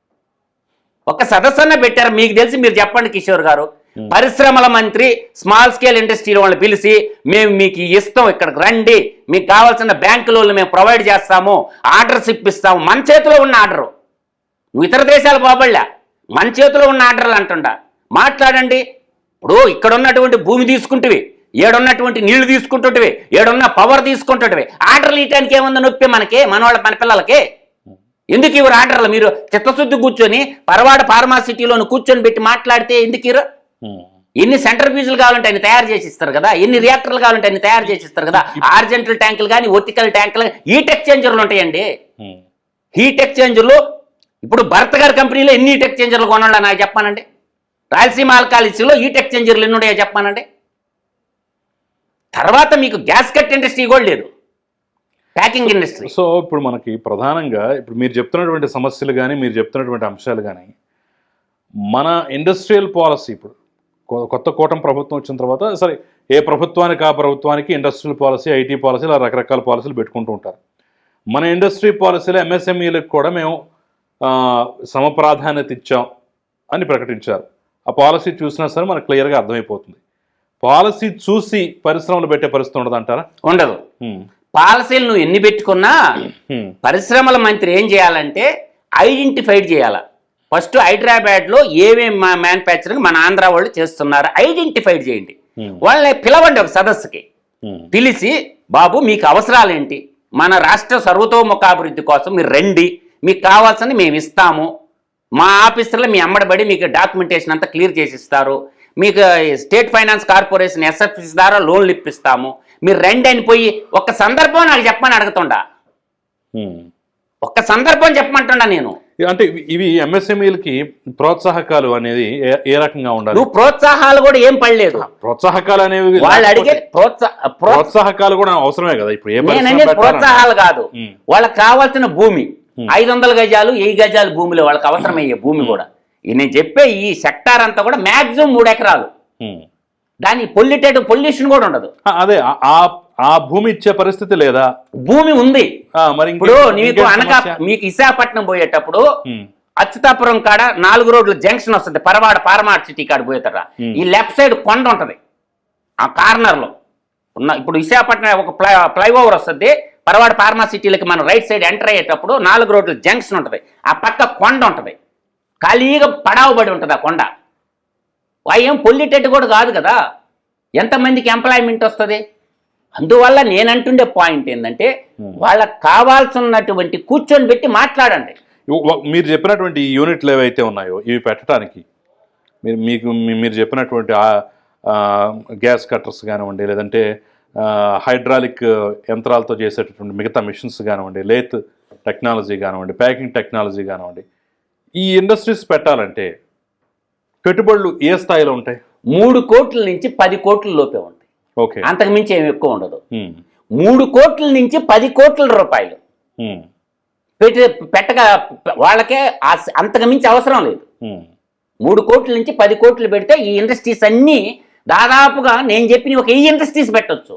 ఒక సదస్సున్న పెట్టారు, మీకు తెలిసి మీరు చెప్పండి కిషోర్ గారు. పరిశ్రమల మంత్రి స్మాల్ స్కేల్ ఇండస్ట్రీల వాళ్ళని పిలిచి, మేము మీకు ఇస్తాం, ఇక్కడికి రండి, మీకు కావాల్సిన బ్యాంకు లోన్లు మేము ప్రొవైడ్ చేస్తాము, ఆర్డర్స్ ఇప్పిస్తాము. మన చేతిలో ఉన్న ఆర్డరు, నువ్వు ఇతర దేశాలు పోబడలే, మన చేతిలో ఉన్న ఆర్డర్లు అంటుండా. మాట్లాడండి. ఇప్పుడు ఇక్కడ ఉన్నటువంటి భూమి తీసుకుంటువి, ఏడున్నటువంటి నీళ్లు తీసుకుంటుంటివి, ఏడున్న పవర్ తీసుకుంటుంటివి. ఆర్డర్లు ఇవ్వడానికి ఏముంది నొప్పి మనకి, మన పిల్లలకి? ఎందుకు ఇవ్వరు ఆర్డర్లు? మీరు చిత్తశుద్ధి కూర్చొని పరవాడ ఫార్మాసిటీలోని కూర్చొని పెట్టి మాట్లాడితే ఎందుకు ఇవ్వరు? ఎన్ని సెంటర్ ఫీజులు కావాలంటే ఆయన తయారు చేసి ఇస్తారు కదా, ఎన్ని రియాక్టర్లు కావాలంటే ఆయన తయారు చేసి ఇస్తారు కదా. ఆర్జెంటల్ ట్యాంకులు కానీ, వర్టికల్ ట్యాంకులు, హీట్ ఎక్స్చేంజర్లు ఉంటాయండి. హీట్ ఎక్స్చేంజర్లు ఇప్పుడు భరత్ గారి కంపెనీలో ఎన్ని హీట్ ఎక్స్చేంజర్లు కొనాలా నాకు చెప్పానండి. రాయలసీమ ఆల్కాలిస్లో హీట్ ఎక్స్చేంజర్లు ఎన్ని ఉన్నాయో చెప్పానండి. తర్వాత మీకు గ్యాస్ కట్ ఇండస్ట్రీ కూడా లేదు, ప్యాకింగ్ ఇండస్ట్రీ. సో ఇప్పుడు మనకి ప్రధానంగా ఇప్పుడు మీరు చెప్తున్నటువంటి సమస్యలు కానీ, మీరు చెప్తున్నటువంటి అంశాలు కానీ, మన ఇండస్ట్రియల్ పాలసీ ఇప్పుడు కొత్త కూటమి ప్రభుత్వం వచ్చిన తర్వాత, సరే ఏ ప్రభుత్వానికి ఆ ప్రభుత్వానికి ఇండస్ట్రియల్ పాలసీ, ఐటీ పాలసీ, ఇలా రకరకాల పాలసీలు పెట్టుకుంటూ ఉంటారు. మన ఇండస్ట్రీ పాలసీలో ఎంఎస్ఎంఈలకు కూడా మేము సమప్రాధాన్యత ఇచ్చాం అని ప్రకటించారు. ఆ పాలసీ చూసినా సరే మనకు క్లియర్గా అర్థమైపోతుంది. పాలసీ చూసి పరిశ్రమలు పెట్టే పరిస్థితి ఉండదు అంటారా? ఉండదు. పాలసీలు నువ్వు ఎన్ని పెట్టుకున్నా పరిశ్రమల మంత్రి ఏం చేయాలంటే ఐడెంటిఫైడ్ చేయాలి. ఫస్ట్ హైదరాబాద్లో ఏమేమి మ్యానుఫ్యాక్చరింగ్ మన ఆంధ్ర వాళ్ళు చేస్తున్నారు ఐడెంటిఫైడ్ చేయండి. వాళ్ళని పిలవండి ఒక సదస్సుకి, పిలిచి బాబు మీకు అవసరాలు ఏంటి, మన రాష్ట్ర సర్వతోముఖాభివృద్ధి కోసం మీరు రండి, మీకు కావాల్సింది మేము ఇస్తాము, మా ఆఫీసర్లు మీ అమ్మడబడి మీకు డాక్యుమెంటేషన్ అంతా క్లియర్ చేసి ఇస్తారు, మీకు స్టేట్ ఫైనాన్స్ కార్పొరేషన్ ఎస్ఎఫ్సి ద్వారా లోన్లు ఇప్పిస్తాము, మీరు రండి అని పోయి ఒక్క సందర్భం నాకు చెప్పమని అడుగుతుండా. ఒక్క సందర్భం చెప్పమంటుండా నేను. అంటే ఇవి ఎంఎస్ఎంఈలకి ప్రోత్సాహకాలు అనేది ఏ రకంగా ఉండాలి? నువ్వు ప్రోత్సాహాలు కూడా ఏం పడలేదు. ప్రోత్సాహకాలు అనేవి వాళ్ళు అడిగే ప్రోత్సాహకాలు కూడా అవసరమే కదా. ఇప్పుడు నేను ప్రోత్సాహాలు కాదు, వాళ్ళకి కావాల్సిన భూమి 500 గజాలు 1000 గజాలు భూమిలో వాళ్ళకి అవసరమయ్యే భూమి కూడా. నేను చెప్పే ఈ సెక్టార్ అంతా కూడా మాక్సిమం 3 ఎకరాలు. దాని పొల్యూషన్ కూడా ఉండదు. అదే ఆ భూమి ఇచ్చే పరిస్థితి లేదా? భూమి ఉంది. మరి ఇప్పుడు నీకు మీకు విశాఖపట్నం పోయేటప్పుడు అచ్యుతాపురం కాడ 4 రోడ్ల జంక్షన్ వస్తుంది, పరవాడ ఫార్మాసిటీ కాడ పోయేటరా. ఈ లెఫ్ట్ సైడ్ కొండ ఉంటది, ఆ కార్నర్ లో ఇప్పుడు విశాఖపట్నం ఒక ఫ్లైఓవర్ వస్తుంది, పరవాడ ఫార్మాసిటీలకి మనం రైట్ సైడ్ ఎంటర్ అయ్యేటప్పుడు 4 రోడ్ల జంక్షన్ ఉంటుంది, ఆ పక్క కొండ ఉంటుంది, ఖాళీగా పడావబడి ఉంటుంది ఆ కొండ. ఏం పొల్యూటెడ్ కూడా కాదు కదా, ఎంతమందికి ఎంప్లాయ్మెంట్ వస్తుంది? అందువల్ల నేనంటుండే పాయింట్ ఏంటంటే వాళ్ళకి కావాల్సినటువంటి కూర్చొని పెట్టి మాట్లాడండి. మీరు చెప్పినటువంటి యూనిట్లు ఏవైతే ఉన్నాయో ఇవి పెట్టడానికి మీరు చెప్పినటువంటి గ్యాస్ కట్టర్స్ కానివ్వండి, లేదంటే హైడ్రాలిక్ యంత్రాలతో చేసేటటువంటి మిగతా మిషన్స్ కానివ్వండి, లేత్ టెక్నాలజీ కానివ్వండి, ప్యాకింగ్ టెక్నాలజీ కానివ్వండి, ఈ ఇండస్ట్రీస్ పెట్టాలంటే పెట్టుబడులు ఏ స్థాయిలో ఉంటాయి? 3 కోట్ల నుంచి 10 కోట్ల లోపే ఉంటాయి. ఓకే, అంతకు మించి ఏమి ఎక్కువ ఉండదు. 3 కోట్ల నుంచి 10 కోట్ల రూపాయలు పెట్టగా వాళ్ళకే అంతకు మించి అవసరం లేదు. 3 కోట్ల నుంచి 10 కోట్లు పెడితే ఈ ఇండస్ట్రీస్ అన్నీ దాదాపుగా నేను చెప్పిన ఒక 1000 ఇండస్ట్రీస్ పెట్టచ్చు.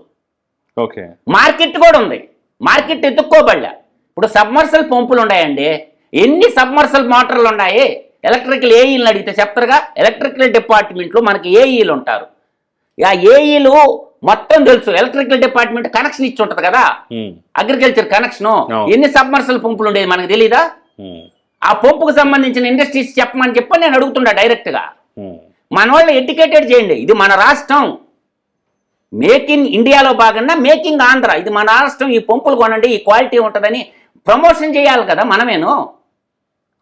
ఓకే, మార్కెట్ కూడా ఉంది, మార్కెట్ ఎత్తుక్కోబడలే. ఇప్పుడు సబ్మర్సల్ పంపులు ఉన్నాయండి, ఎన్ని సబ్మర్సల్ మోటార్లు ఉన్నాయి? ఎలక్ట్రికల్ ఏఈలను అడిగితే చెప్తారుగా. ఎలక్ట్రికల్ డిపార్ట్మెంట్లో మనకి ఏఈలు ఉంటారు, ఆ ఏఈలు మొత్తం తెలుసు. ఎలక్ట్రికల్ డిపార్ట్మెంట్ కనెక్షన్ ఇచ్చి ఉంటుంది కదా, అగ్రికల్చర్ కనెక్షన్. ఎన్ని సబ్మర్సల్ పంపులు ఉండేది మనకు తెలీదా? ఆ పంపుకు సంబంధించిన ఇండస్ట్రీస్ చెప్పమని చెప్పని నేను అడుగుతుండా డైరెక్ట్గా. మన వాళ్ళు ఎడ్యుకేటెడ్ చేయండి. ఇది మన రాష్ట్రం, మేక్ ఇన్ ఇండియాలో భాగంగా మేకింగ్ ఆంధ్ర, ఇది మన రాష్ట్రం, ఈ పంపులు కొనండి, ఈ క్వాలిటీ ఉంటుందని ప్రమోషన్ చేయాలి కదా మనమేను.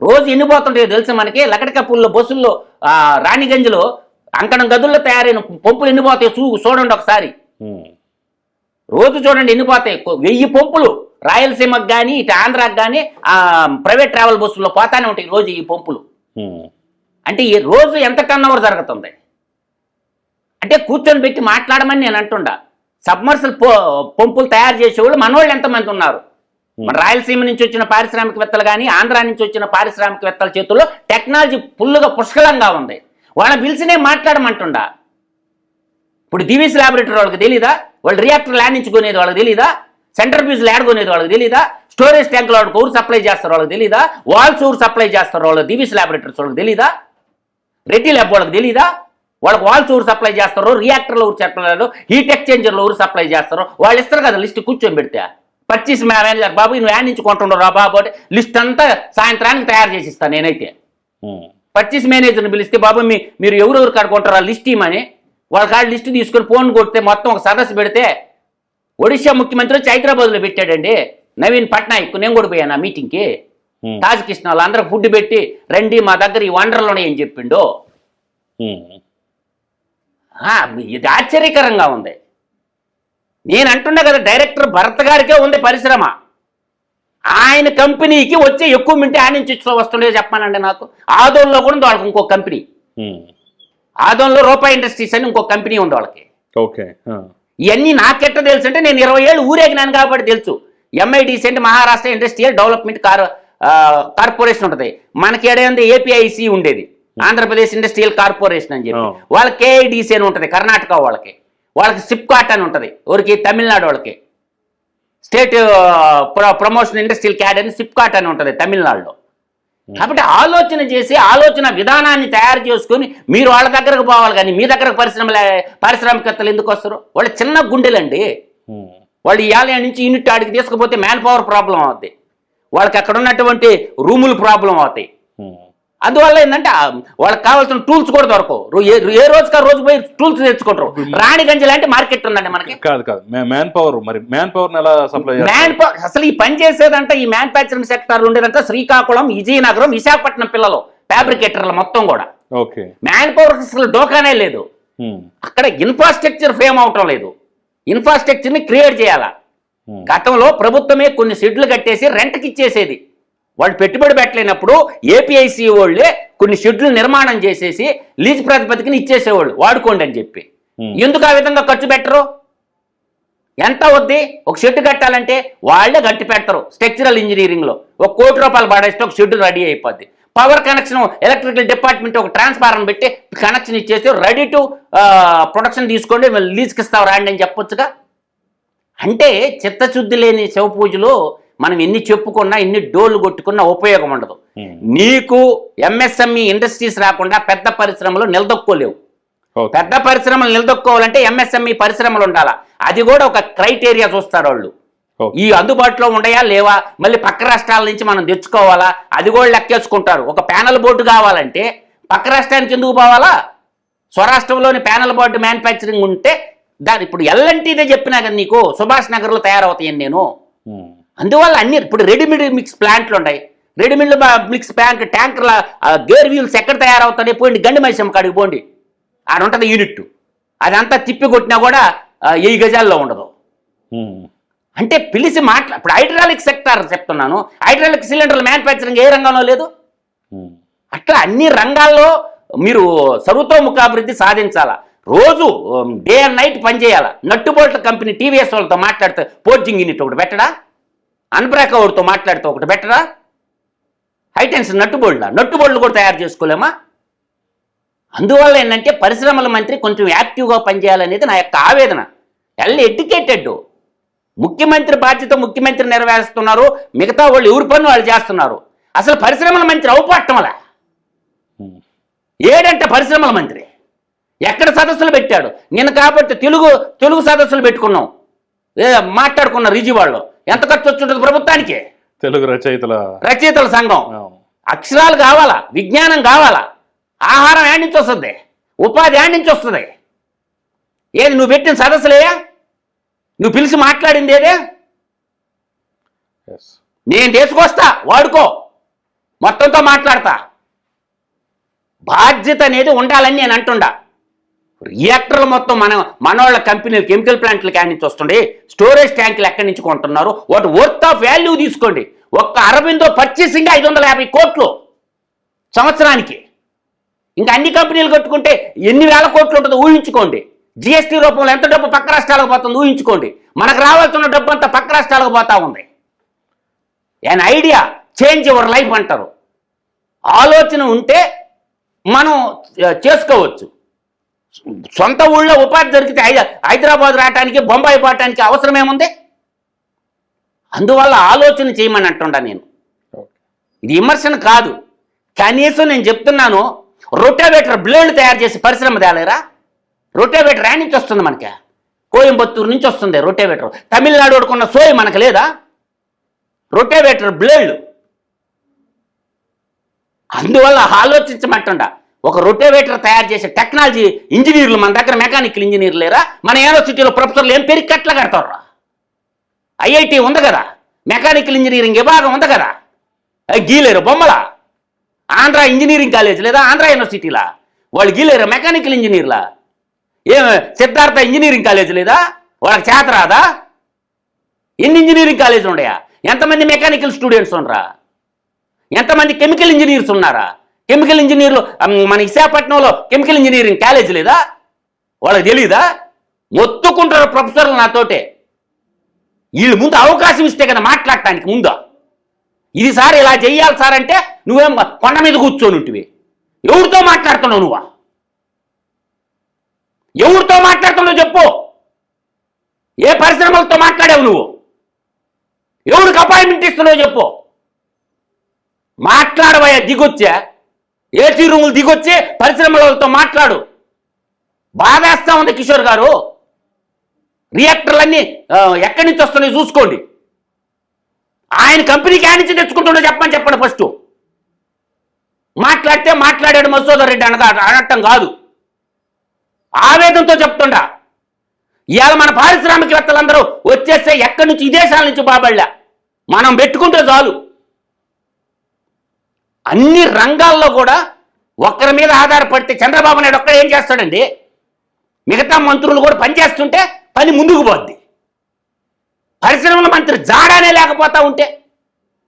రోజు ఎన్ని పోతుంటాయో తెలుసు మనకి. లకడకపూల్లో బస్సుల్లో రాణిగంజ్లో అంకణం గదుల్లో తయారైన పంపులు ఎన్ని పోతాయి చూడండి ఒకసారి. రోజు చూడండి ఎన్ని పోతాయి. 1000 పంపులు రాయలసీమకు కానీ ఇటు ఆంధ్రాకి కానీ ప్రైవేట్ ట్రావెల్ బస్సుల్లో పోతానే ఉంటాయి రోజు ఈ పంపులు. అంటే ఈ రోజు ఎంత టర్నోవర్ జరుగుతుంది అంటే కూర్చొని పెట్టి మాట్లాడమని నేను అంటుండా. సబ్మర్సల్ పంపులు తయారు చేసేవాళ్ళు మనోళ్ళు ఎంతమంది ఉన్నారు. మన రాయలసీమ నుంచి వచ్చిన పారిశ్రామికవేత్తలు కానీ ఆంధ్రా నుంచి వచ్చిన పారిశ్రామికవేత్తల చేతుల్లో టెక్నాలజీ ఫుల్గా పుష్కలంగా ఉంది. వాళ్ళని పిలిచినే మాట్లాడమంటుండా. ఇప్పుడు దివీస్ ల్యాబొరేటరీ వాళ్ళకి తెలీదా? వాళ్ళు రియాక్టర్ ల్యాండ్ నుంచి కొనేది వాళ్ళకి తెలీదా? సెంటర్ పీస్ ల్యాడ్ కొనేది వాళ్ళకి తెలీదా? స్టోరేజ్ ట్యాంకులు వాళ్ళకి ఊరు సప్లై చేస్తారు వాళ్ళకి తెలీదా? వాల్స్ ఊరు సప్లై చేస్తారు వాళ్ళకి దివీస్ ల్యాబొరేటరీస్ వాళ్ళకి తెలీదా? రెడ్డి ల్యాబ్ వాళ్ళకి తెలీదా? వాళ్ళకి వాల్స్ ఊరు సప్లై చేస్తారు, రియాక్టర్లు ఊరు సప్లై, హీట్ ఎక్స్చేంజర్లు ఊరు సప్లై చేస్తారు. వాళ్ళు ఇస్తారు కదా లిస్ట్ కూర్చొని పెడితే. పర్చేస్ మేనేజర్ బాబు నువ్వు యాడ్ నుంచి కొంటుండవు రా బాబు అంటే లిస్ట్ అంతా సాయంత్రానికి తయారు చేసి ఇస్తాను నేనైతే. పర్చేస్ మేనేజర్ని పిలిస్తే బాబు మీరు ఎవరెవరు కాడుకుంటారా లిస్ట్ ఇవ్వమని వాళ్ళ కాడ లిస్ట్ తీసుకొని ఫోన్ కొడితే మొత్తం ఒక సదస్సు పెడితే ఒడిశా ముఖ్యమంత్రి వచ్చి హైదరాబాద్లో పెట్టాడండి నవీన్ పట్నాయక్. నేను కూడా పోయాను ఆ మీటింగ్కి. తాజ్ కృష్ణ వాళ్ళందరూ ఫుడ్ పెట్టి రండి మా దగ్గర ఈ వండర్లు ఉన్నాయని చెప్పిండు. ఇది ఆశ్చర్యకరంగా ఉంది. నేను అంటున్నా కదా డైరెక్టర్ భరత్ గారికే ఉంది పరిశ్రమ. ఆయన కంపెనీకి వచ్చే ఎక్కువ మింటే ఆయన నుంచి వస్తుండే చెప్పానండి నాకు. ఆదోన్లో కూడా ఉంది వాళ్ళకి ఇంకో కంపెనీ. ఆదోన్లో రూపాయి ఇండస్ట్రీస్ అని ఇంకో కంపెనీ ఉంది వాళ్ళకి. ఓకే, ఇవన్నీ నాకెట్ట తెలుసు అంటే నేను 20 ఏళ్ళు ఊరేగినాను కాబట్టి తెలుసు. MIDC అంటే మహారాష్ట్ర ఇండస్ట్రియల్ డెవలప్మెంట్ కార్పొరేషన్ ఉంటుంది. మనకి ఏడైంది APIC ఉండేది, ఆంధ్రప్రదేశ్ ఇండస్ట్రియల్ కార్పొరేషన్ అని చెప్పి. వాళ్ళకి KIDC అని ఉంటుంది కర్ణాటక వాళ్ళకి. వాళ్ళకి సిప్కాట్ అని ఉంటుంది ఊరికి తమిళనాడు వాళ్ళకి. స్టేట్ ప్రమోషన్ ఇండస్ట్రియల్ క్యాడర్ అని సిప్కాట్ అని ఉంటుంది తమిళనాడులో. కాబట్టి ఆలోచన చేసి ఆలోచన విధానాన్ని తయారు చేసుకొని మీరు వాళ్ళ దగ్గరకు పోవాలి. కానీ మీ దగ్గరకు పారిశ్రామికవేత్తలు ఎందుకు వస్తారు? వాళ్ళు చిన్న గుండెలండి. వాళ్ళు ఇవాళ నుంచి యూనిట్ ఆడికి తీసుకుపోతే మ్యాన్ పవర్ ప్రాబ్లం అవుతాయి, వాళ్ళకి అక్కడ ఉన్నటువంటి రూములు ప్రాబ్లం అవుతాయి. అందువల్ల ఏంటంటే వాళ్ళకి కావాల్సిన టూల్స్ కూడా దొరకవు. ఏ రోజుకి ఆ రోజు పోయి టూల్స్ తెచ్చుకుంటారు. రాణిగంజ్ లాంటి మార్కెట్ ఉందండి మనకి. మ్యాన్ పవర్ ఎలా సప్లై? మ్యాన్ పవర్ అసలు ఈ పని చేసేదంటే ఈ మ్యానుఫ్యాక్చరింగ్ సెక్టర్ ఉండేదంటే శ్రీకాకుళం, విజయనగరం, విశాఖపట్నం పిల్లలు ఫ్యాబ్రికేటర్లు మొత్తం కూడా. ఓకే, మ్యాన్ పవర్ అసలు డోకానే లేదు. అక్కడ ఇన్ఫ్రాస్ట్రక్చర్ ఫేమ్ అవటం లేదు. ఇన్ఫ్రాస్ట్రక్చర్ ని క్రియేట్ చేయాలా. గతంలో ప్రభుత్వమే కొన్ని షెడ్లు కట్టేసి రెంట్కి ఇచ్చేసేది. వాళ్ళు పెట్టుబడి పెట్టలేనప్పుడు APIC వాళ్ళే కొన్ని షెడ్లు నిర్మాణం చేసేసి లీజ్ ప్రాతిపదికన ఇచ్చేసేవాళ్ళు వాడుకోండి అని చెప్పి. ఎందుకు ఆ విధంగా ఖర్చు పెట్టరు? ఎంత అవుద్ది ఒక షెడ్ కట్టాలంటే? వాళ్ళే గట్టి పెడతారు. స్ట్రక్చరల్ ఇంజనీరింగ్లో 1 కోటి రూపాయలు పడేస్తే ఒక షెడ్ రెడీ అయిపోద్ది. పవర్ కనెక్షన్ ఎలక్ట్రికల్ డిపార్ట్మెంట్ ఒక ట్రాన్స్ఫార్మర్ పెట్టి కనెక్షన్ ఇచ్చేసి రెడీ టు ప్రొడక్షన్ తీసుకోండి లీజ్కి ఇస్తావు రాండి అని చెప్పొచ్చుగా. అంటే చిత్తశుద్ధి లేని శివ పూజలు మనం ఎన్ని చెప్పుకున్నా ఎన్ని డోళ్ళు కొట్టుకున్నా ఉపయోగం ఉండదు. నీకు MSME ఇండస్ట్రీస్ రాకుండా పెద్ద పరిశ్రమలు నిలదొక్కోలేవు. పెద్ద పరిశ్రమలు నిలదొక్కోవాలంటే MSME పరిశ్రమలు ఉండాలా. అది కూడా ఒక క్రైటీరియా చూస్తారు వాళ్ళు. ఈ అందుబాటులో ఉండయా లేవా, మళ్ళీ పక్క రాష్ట్రాల నుంచి మనం తెచ్చుకోవాలా, అది కూడా లెక్కేసుకుంటారు. ఒక ప్యానల్ బోర్డు కావాలంటే పక్క రాష్ట్రానికి ఎందుకు పోవాలా? స్వరాష్ట్రంలోని ప్యానల్ బోర్డు మ్యానుఫ్యాక్చరింగ్ ఉంటే ఇప్పుడు ఎల్ఎన్టీదే చెప్పినా కదా నీకు సుభాష్ నగర్లో తయారవుతాయని నేను. అందువల్ల అన్ని ఇప్పుడు రెడీమేడ్ మిక్స్ ప్లాంట్లు ఉన్నాయి. రెడీమేడ్ మిక్స్ ప్లాంట్ ట్యాంకర్ల గేర్ వీల్స్ ఎక్కడ తయారవుతాయి? పోయింది గండి మైసమ్మ కాడికి పోండి, ఆడ ఉంటుంది యూనిట్. అదంతా తిప్పి కొట్టినా కూడా 1000 గజాల్లో ఉండదు. అంటే పిలిచి ఇప్పుడు హైడ్రాలిక్ సెక్టార్ చెప్తున్నాను. హైడ్రాలిక్ సిలిండర్ల మ్యానుఫ్యాక్చరింగ్ ఏ రంగంలో లేదు. అట్లా అన్ని రంగాల్లో మీరు సర్వతోముఖాభివృద్ధి సాధించాలా. రోజు డే అండ్ నైట్ పనిచేయాలా. నట్టుబోల్ట్ కంపెనీ TVS వాళ్ళతో మాట్లాడితే పోర్జింగ్ యూనిట్ ఒకటి పెట్టడా? అన్బ్రాక్ వాడితో మాట్లాడితే ఒకటి పెట్టరా? హైటెన్షన్ నట్టుబోల్ట్లు కూడా తయారు చేసుకోలేమా? అందువల్ల ఏంటంటే పరిశ్రమల మంత్రి కొంచెం యాక్టివ్గా పనిచేయాలనేది నా యొక్క ఆవేదన. ఎడ్యుకేటెడ్ ముఖ్యమంత్రి బాధ్యత ముఖ్యమంత్రి నెరవేరుస్తున్నారు, మిగతా వాళ్ళు ఎవరి పనులు వాళ్ళు చేస్తున్నారు. అసలు పరిశ్రమల మంత్రి అవుపట్టమలా ఏడంటే పరిశ్రమల మంత్రి ఎక్కడ సదస్సులు పెట్టాడు? నిన్న కాబట్టి తెలుగు సదస్సులు పెట్టుకున్నాం, మాట్లాడుకున్న రిజివాళ్ళు. ఎంత ఖర్చు వచ్చి ప్రభుత్వానికి? తెలుగు రచయితల సంఘం. అక్షరాలు కావాలా, విజ్ఞానం కావాలా, ఆహారం యాడ్ నుంచి వస్తుంది, ఉపాధి యాడ్ నుంచి వస్తుంది. ఏది నువ్వు పెట్టిన సదస్సులేయా? నువ్వు పిలిచి మాట్లాడింది ఏదే? నేను తీసుకొస్తా, వాడుకో, మొత్తంతో మాట్లాడతా. బాధ్యత అనేది ఉండాలని నేను అంటుండా. రియాక్టర్లు మొత్తం మనోళ్ళ కంపెనీలు కెమికల్ ప్లాంట్లు కాడి నుంచి వస్తుండే, స్టోరేజ్ ట్యాంకులు ఎక్కడి నుంచి కొంటున్నారు, వాటి వర్త్ ఆఫ్ వాల్యూ తీసుకోండి. ఒక్క అరబిందో పర్చేసింగ్ 550 కోట్లు సంవత్సరానికి. ఇంకా అన్ని కంపెనీలు కట్టుకుంటే ఎన్ని వేల కోట్లు ఉంటుందో ఊహించుకోండి. జిఎస్టీ రూపంలో ఎంత డబ్బు పక్క రాష్ట్రాలకు పోతుందో ఊహించుకోండి. మనకు రావాల్సిన డబ్బు అంతా పక్క రాష్ట్రాలకు పోతా ఉంది. an idea change your life అంటారు. ఆలోచన ఉంటే మనం చేసుకోవచ్చు. సొంత ఊళ్ళో ఉపాధి దొరికితే హైదరాబాద్ రావడానికి, బొంబాయి పోవటానికి అవసరం ఏముంది? అందువల్ల ఆలోచన చేయమని అంటుండా నేను. ఇది విమర్శన కాదు, కనీసం నేను చెప్తున్నాను. రొటావేటర్ బ్లేడ్లు తయారు చేసి పరిశ్రమ తేలేరా? రొటావేటర్ యాడ్ నుంచి వస్తుంది మనకి, కోయంబత్తూరు నుంచి వస్తుంది రొటావేటర్. తమిళనాడు కొన్న సోయి మనకు లేదా? రొటావేటర్ బ్లేడ్లు. అందువల్ల ఆలోచించమంటుండ. ఒక రొటావేటర్ తయారు చేసే టెక్నాలజీ ఇంజనీర్లు మన దగ్గర, మెకానికల్ ఇంజనీర్లు లేరా? మన యూనివర్సిటీలో ప్రొఫెసర్లు ఏం పెరిగి కట్ల కడతారు? ఐఐటి ఉంది కదా, మెకానికల్ ఇంజనీరింగ్ విభాగం ఉంది కదా, గీలేరు బొమ్మల. ఆంధ్ర ఇంజనీరింగ్ కాలేజ్ లేదా? ఆంధ్ర యూనివర్సిటీలా వాళ్ళు గీలేరు మెకానికల్ ఇంజనీర్లా? ఏం సిద్ధార్థ ఇంజనీరింగ్ కాలేజ్ లేదా? వాళ్ళకి చేత రాదా? ఎన్ని ఇంజనీరింగ్ కాలేజీలు ఉన్నాయా? ఎంతమంది మెకానికల్ స్టూడెంట్స్ ఉండరా? ఎంతమంది కెమికల్ ఇంజనీర్స్ ఉన్నారా? కెమికల్ ఇంజనీర్లు మన విశాఖపట్నంలో కెమికల్ ఇంజనీరింగ్ కాలేజ్ లేదా? వాళ్ళకి తెలీదా? మొత్తుకుంటారు ప్రొఫెసర్లు నాతోటే. వీళ్ళు ముందు అవకాశం ఇస్తే కదా మాట్లాడటానికి ముందు. ఇది సార్ ఇలా చెయ్యాలి సార్ అంటే నువ్వేం కొండ మీద కూర్చొని ఉంటివి. ఎవరితో మాట్లాడుతున్నావు నువ్వా? ఎవరితో మాట్లాడుతున్నావు చెప్పు. ఏ పరిశ్రమలతో మాట్లాడావు నువ్వు? ఎవరికి అపాయింట్మెంట్ ఇస్తున్నావు చెప్పు. మాట్లాడవయ్యా, దిగొచ్చా ఏసీ రూములు దిగొచ్చి పరిశ్రమలతో మాట్లాడు. బాధేస్తా ఉంది కిషోర్ గారు. రియాక్టర్లన్నీ ఎక్కడి నుంచి వస్తున్నాయి చూసుకోండి. ఆయన కంపెనీకి ఆయన నుంచి తెచ్చుకుంటుండో చెప్పండి ఫస్ట్. మాట్లాడితే మాట్లాడాడు మధుసూదన్ రెడ్డి అనటం కాదు, ఆవేదనతో చెప్తుండా. ఇవాళ మన పారిశ్రామికవేత్తలందరూ వచ్చేస్తే ఎక్కడి నుంచి, విదేశాల నుంచి బాబళ్ళ మనం పెట్టుకుంటే చాలు. అన్ని రంగాల్లో కూడా ఒక్కరి మీద ఆధారపడితే చంద్రబాబు నాయుడు ఒక్కడ ఏం చేస్తాడండి? మిగతా మంత్రులు కూడా పనిచేస్తుంటే పని ముందుకు పోద్ది. పరిశ్రమల మంత్రి జాడానే లేకపోతా ఉంటే